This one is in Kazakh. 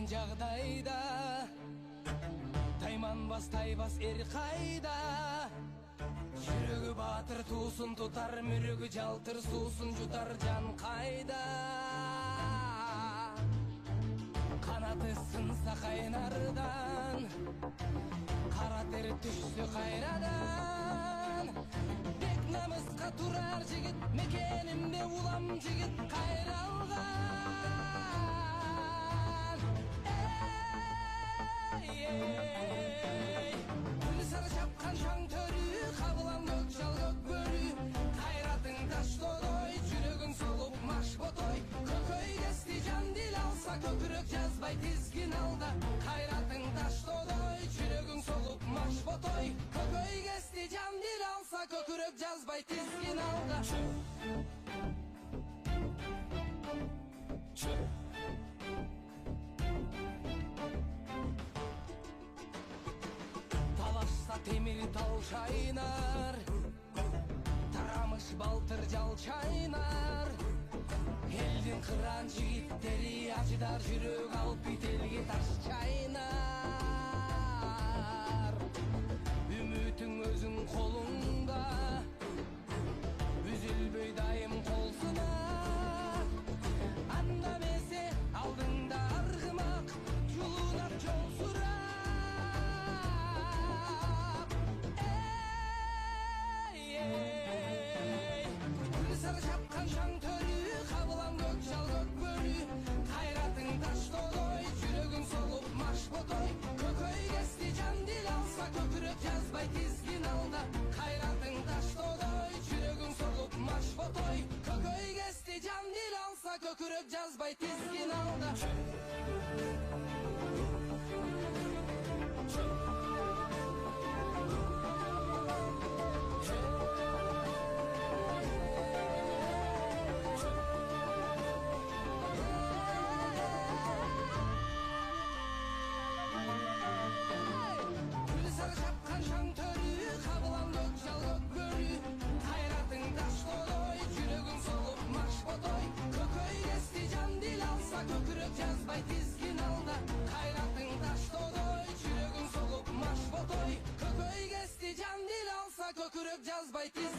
келген жагдайда тайманбас тайбас эр кайда. Жүрөгү батыр туусун тутар, мүрөгү жалтыр суусун жутар, жан кайда. Канаты сынса кайнардан, кара тер түшсө кайрадан. Бек намыска турар жигит, мекенимде улам жигит кайралган. Гүл сары чапкан шаң төрү, кабылам көк жал көк бөрү. Кайратың таштодой, жүрөгүң солуп маш ботой. Көкөй кести жан дил алса, көкүрөк жазбай тизгин алда. Кайратың таштодой, жүрөгүң солуп маш ботой. Көкөй кести жан дил алса, көкүрөк жазбай тизгин алда. Талашса темир тал шайнар, тарамыш балтыр жал чайнар. Элдин кыран жигиттери ажыдар, жүрөк алып бителге таш чайнар. Үмүтүң өзүң колуңда, үзүлбөй дайым колсуна. Анда месе алдыңда аргымак, жулунап жол сурап. Гүл сары чапкан шаң төрү, кабылам көк жал көк бөрү. Кайратың таштодой, жүрөгүң солуп маш ботой. Көкөй кести жан дил алса, көкүрөк жазбай тизгин алда. Кайратың таштодой, жүрөгүң солуп маш ботой. Көкөй кести жан дил алса, көкүрөк жазбай тизгин алда. Гүл сары чапкан шаң төрү, кабылам көк жал көк бөрү. Кайратың таштодой, жүрөгүң солуп маш ботой. Көкөй кести жан дил алса, көкүрөк жазбай тизгин алда. Кайратың таштодой, жүрөгүң солуп маш ботой. Көкөй кести жан дил алса, көкүрөк жазбай тизгин алда.